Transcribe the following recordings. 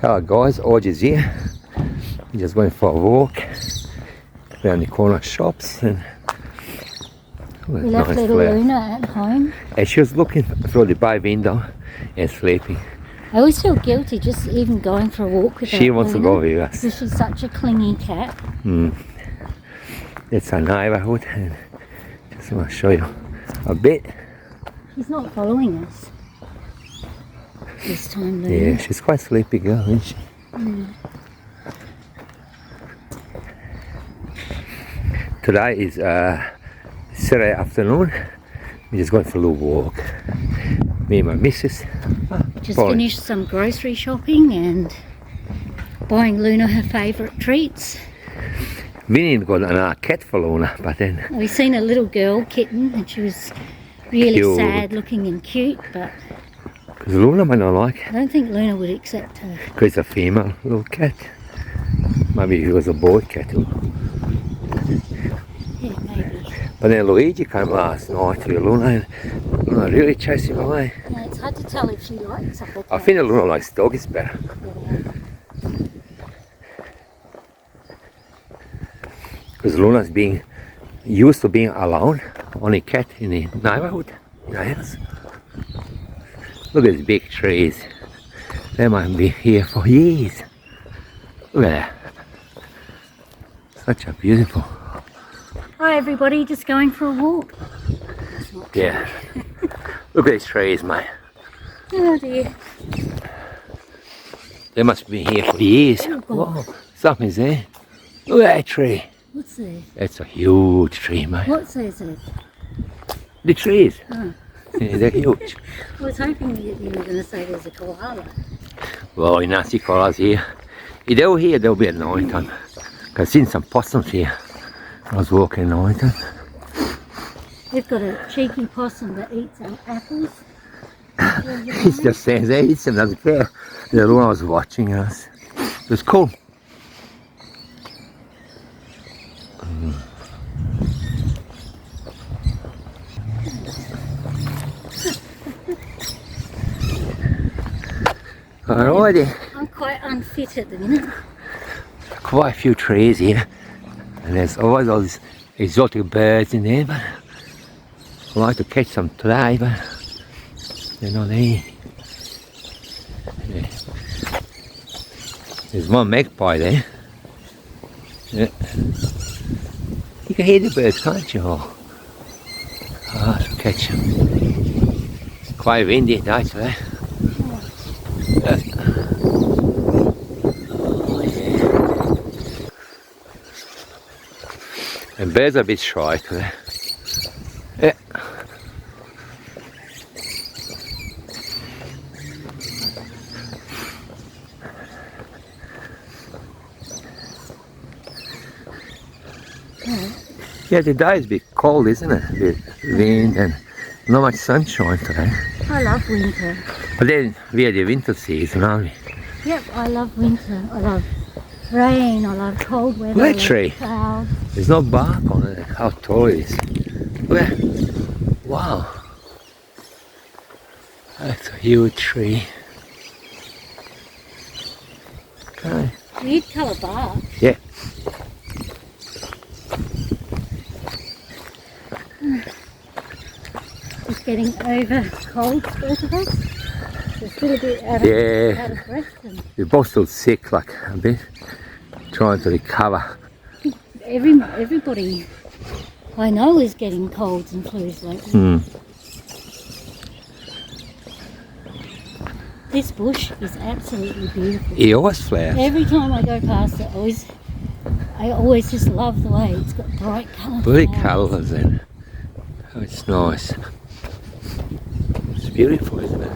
Hello guys, Audrey's here. We just went for a walk around the corner shops and we left nice little flowers. Luna at home. And she was looking through the bay window and sleeping. I always feel guilty just even going for a walk with her. She wants to go with us. Because she's such a clingy cat. It's our neighbourhood and just want to show you a bit. She's not following us this time, Luna. Yeah, she's quite sleepy girl, isn't she? Today is Saturday afternoon. We're just going for a little walk. Me and my missus. Just finished some grocery shopping and buying Luna her favourite treats. Vinny got another cat for Luna, but then We seen a little girl kitten and she was really Cute. sad looking and cute, but because Luna might not like I don't think Luna would accept her. because it's a female little cat. Maybe if it was a boy cat. Yeah, maybe. But then Luigi came last night to Luna and Luna really chased him away. Yeah, it's hard to tell if she likes other cats. I think Luna likes doggies better. Because Luna's being used to being alone, only cat in the neighborhood, in the house. Look at these big trees. They might be here for years. Look at that. Such a beautiful. Hi everybody, just going for a walk. Yeah. Look at these trees, mate. Oh dear. They must be here for years. Whoa, something's there. Look at that tree. What's there? That's a huge tree, mate. What says it? The trees. Oh. Yeah, they're huge. I was hoping that you were going to say there's a koala. Well, you nasty koalas here. If they were here, they'll be at night time. I've seen some possums here. I was walking at night time. We've got a cheeky possum that eats apples. He just stands there, eats them, doesn't care. The other one was watching us. It was cool. Alrighty. I'm quite unfit at the minute. Quite a few trees here. And there's always all these exotic birds in there, but I like to catch some today, but they're not there. Yeah. There's one magpie there. Yeah. You can hear the birds, can't you? Oh, to catch them. It's quite windy day today. Oh, yeah. And birds are a bit shy today. Yeah. Yeah, the day is a bit cold, isn't it? A bit wind and not much sunshine today. I love winter. But then we had the winter season, aren't we? Yep, I love winter. I love rain. I love cold weather. Look at I that love tree. clouds. There's no bark on it. How tall it is. Look at that. Wow. That's a huge tree. Okay. Weird colour bark. Yeah. Just getting over cold, both of us. We're still a bit out of breath. And We're both still sick, like a bit. Trying to recover. everybody I know is getting colds and flus lately. This bush is absolutely beautiful. It always flowers. Every time I go past it, I always just love the way it's got bright colours. Bright colours and oh, it's nice. It's beautiful, isn't it?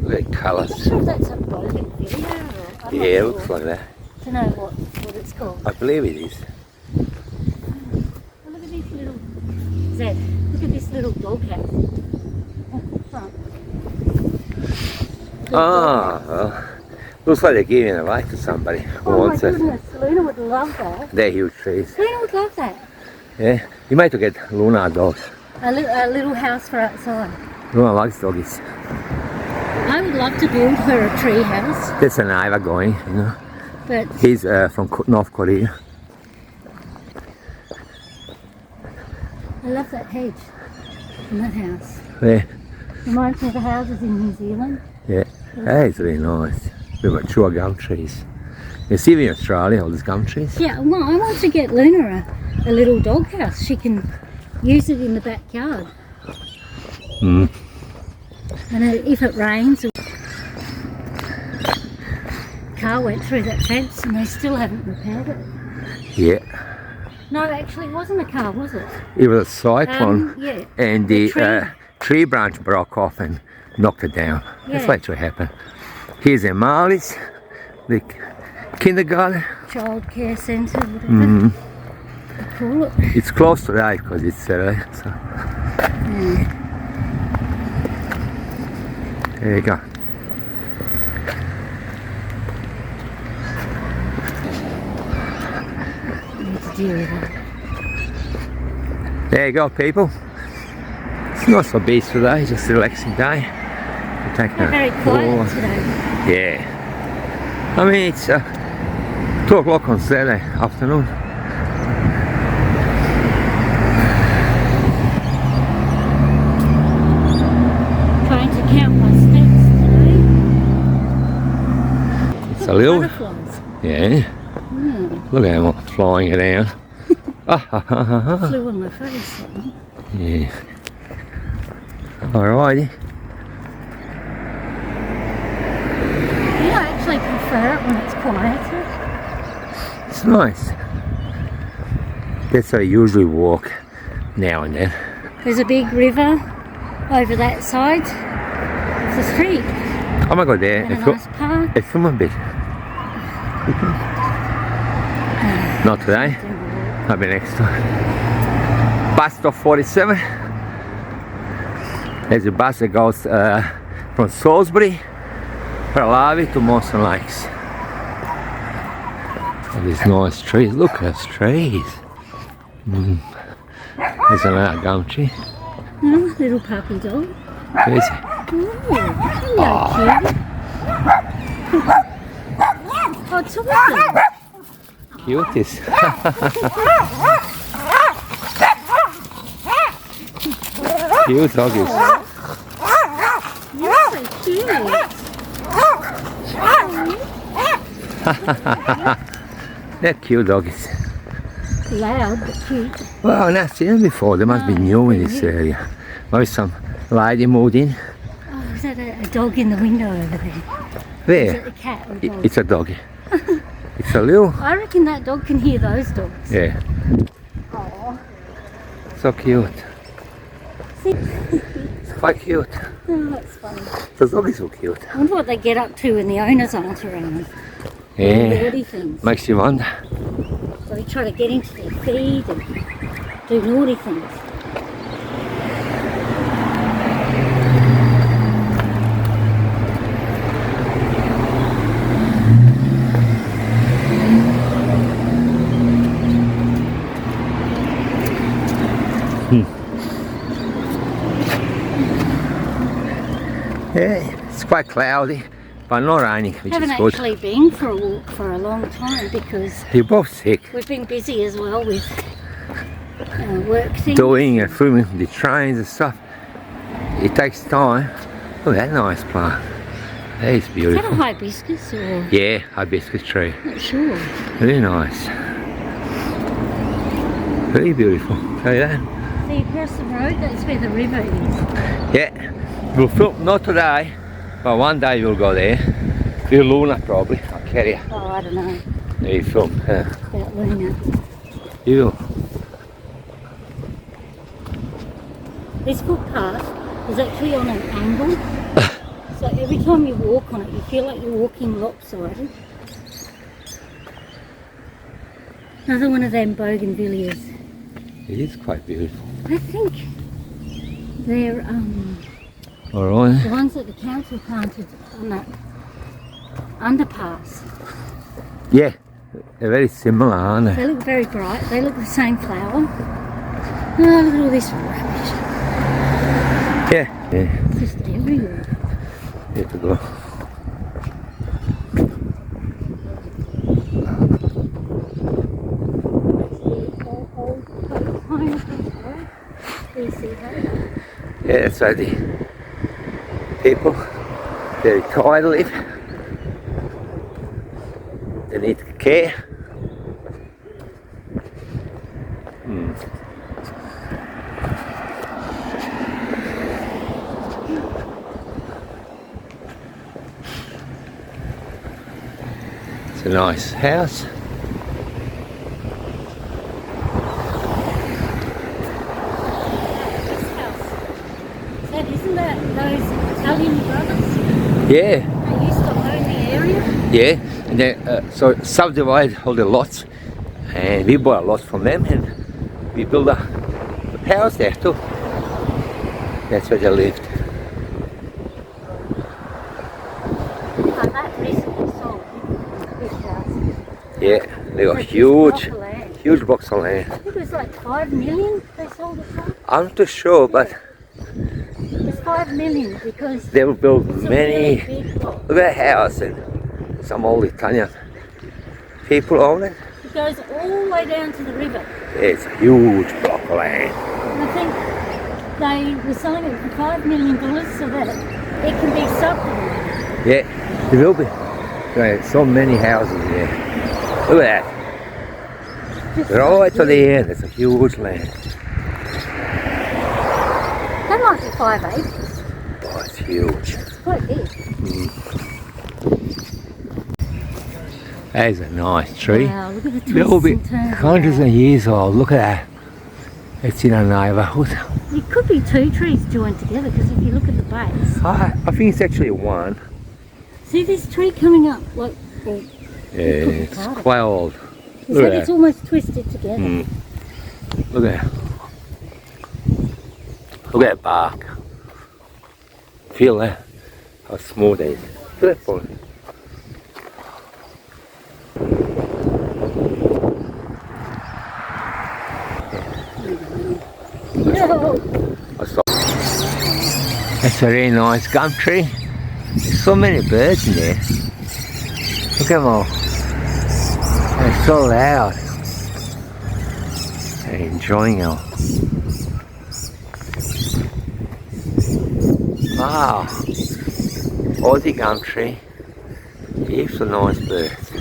Look at I'm colours. not sure if that's a bougainvillea or I'm Yeah, not it sure. looks like that. I don't know what it's called. I believe it is. Oh, look at this little Zed. Look at this little dog house. At the front. Ah, well, looks like they're giving it away to somebody who Oh my wants it. goodness, Luna would love that. They're huge trees. Luna would love that. Yeah, you might have to get Luna a dog. A little house for outside. Luna likes doggies. I I would love to build her a tree house, There's an neighbour going, you know. but He's from North Korea. I love that hedge in that house. Yeah, Reminds me of the houses in New Zealand. yeah. That is really nice. With mature gum trees. You see in Australia all these gum trees? Yeah, well, I want to get Luna a little dog house. She can use it in the backyard. Mm. And if it rains, car went through that fence and they still haven't repaired it. Yeah. No, actually, it wasn't a car, was it? It was a cyclone, Yeah. and the the tree branch broke off and knocked it down. That's Yeah. what happened. Here's the Marlies, the kindergarten. Childcare centre, whatever Mm. they call it. It's close to that because it's Saturday. So Yeah. there you go. Need to deal with that. There you go, people. It's not so busy today, just a relaxing day. We're taking They're very a quiet walk. today. Yeah. I mean, it's 2 o'clock on Saturday afternoon. Trying to count my steps today. It's a little, Butterflies. yeah. Look how I'm flying around. Flew on my face. Yeah. Alrighty. Yeah, I actually prefer it when it's quieter. It's nice. That's how I usually walk now and then. There's a big river over that side of the street. I might go there And a and nice park. film a bit. Not today. Maybe next time. Bus stop 47. There's a bus that goes from Salisbury, Parlavi to Mawson Lakes. All these nice trees. Look at those trees. There's another gum tree. Oh, little puppy dog. There's Oh, hello, cute. Oh, it's awesome. cuties. Cute doggies. You're so cute. They're cute doggies. Loud but cute. Well, I've not seen them before. They must be new in this area. Maybe some lady moved in. Oh, is that a dog in the window over there? Is There. it a cat or a dog? It's a doggy. It's a little. I reckon that dog can hear those dogs. Yeah. Oh, So cute. see? It's quite cute. Oh, that's funny. The dog is so cute. I wonder what they get up to when the owners aren't around. Yeah. Naughty things. Makes you wonder. So they try to get into their feed and do naughty things. Yeah, it's quite cloudy, but not raining, which Haven't is good. actually been for a walk for a long time because You're both sick. we've been busy as well with work things. Doing and filming the trains and stuff. It takes time. Look at that nice plant. That is Is that a beautiful. hibiscus or? Yeah, hibiscus tree. Not sure. Very nice. Very beautiful. Tell you that. See across the road, that's where the river is. Yeah. We'll film, not today, but one day we'll go there. With Luna probably. I'll carry her. Oh, I don't know There you film. about Luna. You. This footpath is actually on an angle. So every time you walk on it, you feel like you're walking lopsided. Another one of them bougainvilleas. It is quite beautiful. I think they're Alright. the ones that the council planted on that underpass. Yeah. They're very similar, aren't they? They look very bright. They look the same flower. Oh, look at all this rubbish. Yeah. Yeah. It's just everywhere. Here to go. Yeah, that's where the people, they're retired live. They need care. It's a nice house. Isn't that those Italian brothers? Yeah, They used to own the area? yeah. And they so subdivide all the lots, and we bought a lot from them, and we built a house there too. That's where they lived. That recently sold this house. Yeah, they got It's a huge blocks of land. I think it was like 5 million they sold it for. I'm not too sure, but It's 5 million because they will build it's a many. really big block. Look at that house, and some old Italian people own it. It goes all the way down to the river. It's a huge block of land. And I think they were selling it for $5 million so that it can be subdivided. Yeah, there will be. Right, so many houses here. Look at that. Right to the end, it's a huge land. That might be 5 acres. Oh, it's huge. It's quite big. That is a nice tree. Wow, look at the They'll twists be and turns. of hundreds that. of years old. Look at that. It's in a neighbourhood. It could be 2 trees joined together because if you look at the base. I think it's actually one. See this tree coming up? Like, well, Yeah, it's quite old. you Look said at it's that. almost twisted together. Look at that. Look at that bark. Feel that? How smooth it is. Feel that for me. No. That's a very nice gum tree. There's so many birds in there. Look at them all. They're so loud. They're enjoying it. Wow. Aussie gum tree. Heaps of nice birds.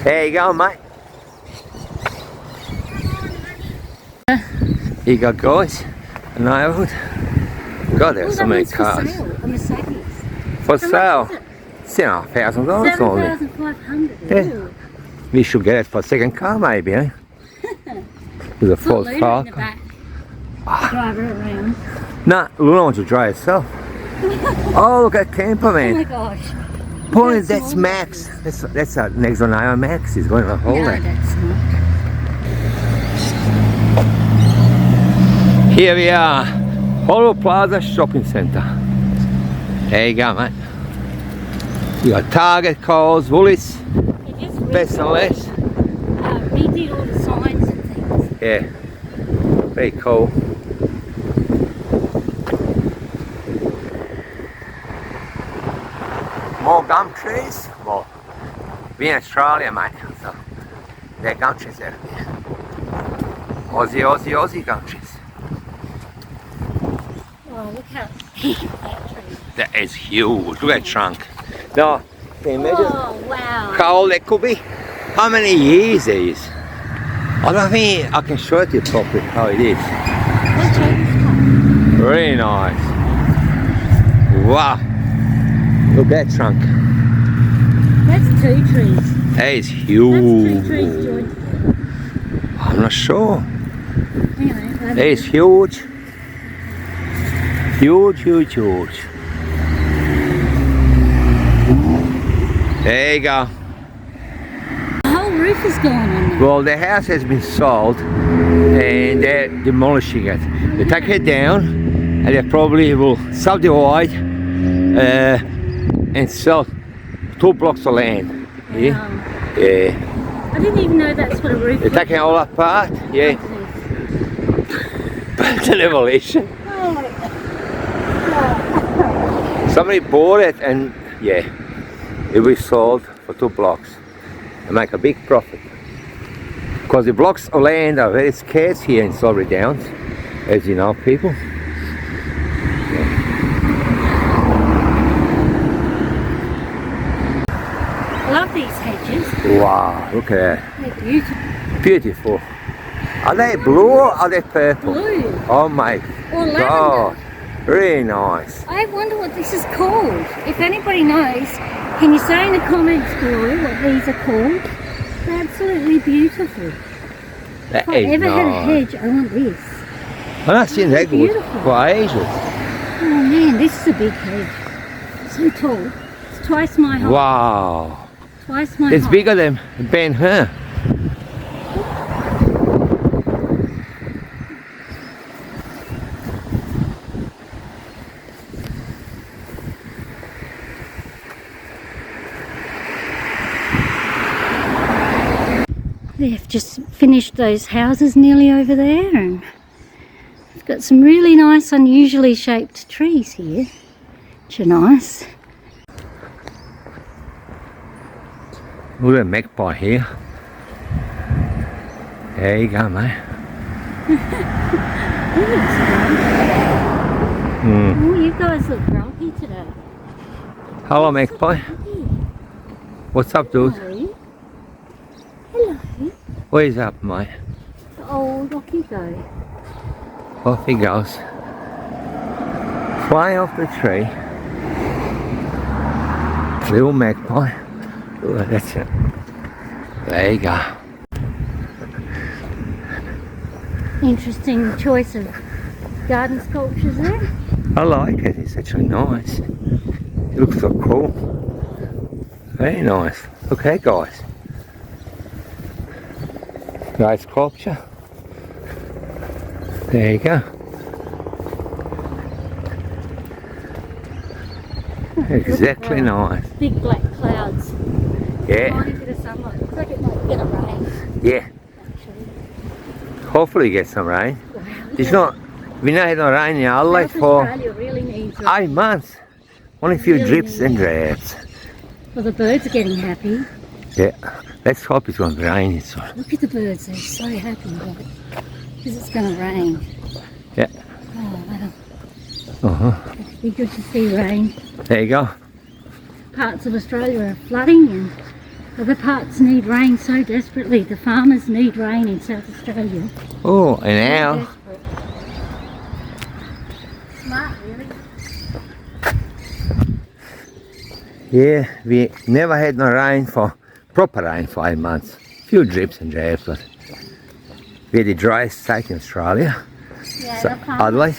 There you go, mate. Here you go, guys. A neighbourhood. God, there's so many cars. For sale, a Mercedes. For How sale. much is it? $7,000 only. 7,500. Yeah. Ooh. We should get it for a second car, maybe, eh? With a It's not full Luna car. in the back. Drive her around. Nah, Luna wants to drive herself. Oh, look at camper, Oh my man. gosh. Boy, That's that's small. Max. That's our next door neighbour, Max. He's going on No, holiday. that's not. Here we are, Hollow Plaza Shopping Centre. There you go, mate. You got Target, Coles, Woolies, It just Best and Less. redid all the signs and things. Yeah, very cool. More gum trees. Well, we're in Australia, mate. So there are gum trees out there. Aussie gum trees. Oh, look how big that tree is. That is huge. Look at that trunk. Now, can you imagine Oh, wow. how old that could be? How many years it is? I don't think I can show it to you properly how it is. What tree is that? Very nice. Wow. Look at that trunk. That's 2 trees. That is That's 2 huge. trees joined together. I'm not sure. Anyway, That is huge. Huge. There you go. the whole roof is gone on there. Well, the house has been sold and they're demolishing it. They take it down and they probably will subdivide and sell 2 blocks of land. Yeah? Yeah. I didn't even know that's what a roof They're was. taking it all apart. Yeah. underneath. The demolition. Somebody bought it and yeah, it was sold for 2 blocks and make a big profit. Because the blocks of land are very scarce here in Salisbury Downs, as you know, people. I love these hedges. Wow, look at that. They're beautiful. Beautiful. Are they blue or are they purple? Blue. Oh my Or lavender. God. Really nice. I wonder what this is called. If anybody knows, can you say in the comments below what these are called? They're absolutely beautiful. That If I is ever had a nice. hedge, I want this. I've not seen that good Beautiful. for ages. Oh man, this is a big hedge. So tall. It's twice my height. Wow. Twice my It's height. bigger than Ben Hur. They've just finished those houses nearly over there, and it's got some really nice unusually shaped trees here, which are nice. Look at a magpie here. There you go, mate. Oh, you guys look grumpy today. Hello, magpie. What's up, dude? Hello. Hello. Where's up, mate? Oh, look you go. Off he goes. Fly off the tree. Little magpie. Look, that's it. There you go. Interesting choice of garden sculptures there. I like it. It's actually nice. It looks so cool. Very nice. Okay, guys. Nice sculpture. There you go. Exactly nice. Big black clouds. Yeah. Tiny bit of sunlight. Looks like it might get a rain, Yeah. actually. Hopefully get some rain. Wow. It's not. We not had no rain in Adelaide South for Australia really needs rain. 8 months. Only a few Really drips and needs drabs. Well, the birds are getting happy. Yeah. Let's hope it's going to rain. So. Look at the birds, they're so happy because it's going to rain. Yeah. Oh, wow. Uh-huh. It'd be good to see rain. There you go. Parts of Australia are flooding and other parts need rain so desperately. The farmers need rain in South Australia. Oh, and So now. desperate. Smart, really. Yeah, we never had no rain for proper rain for 8 months. Few drips and drabs, but we're the driest state in Australia. Yeah, So, the farmers, Adelaide,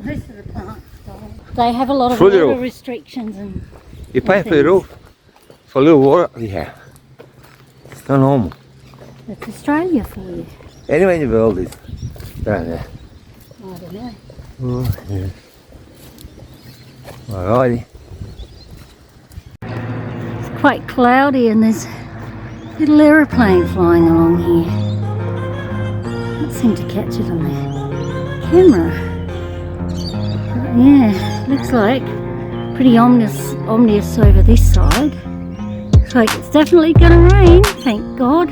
most of the plants die. They have a lot of Through the water roof. restrictions and you pay for the things. roof for a little water we have. It's not normal. That's Australia for you. Anywhere in the world is down there. I don't know. Oh, yeah. Alrighty. It's quite cloudy and there's a little aeroplane flying along here. Can't seem to catch it on the camera. But yeah, looks like pretty ominous over this side. Looks like it's definitely going to rain, thank God.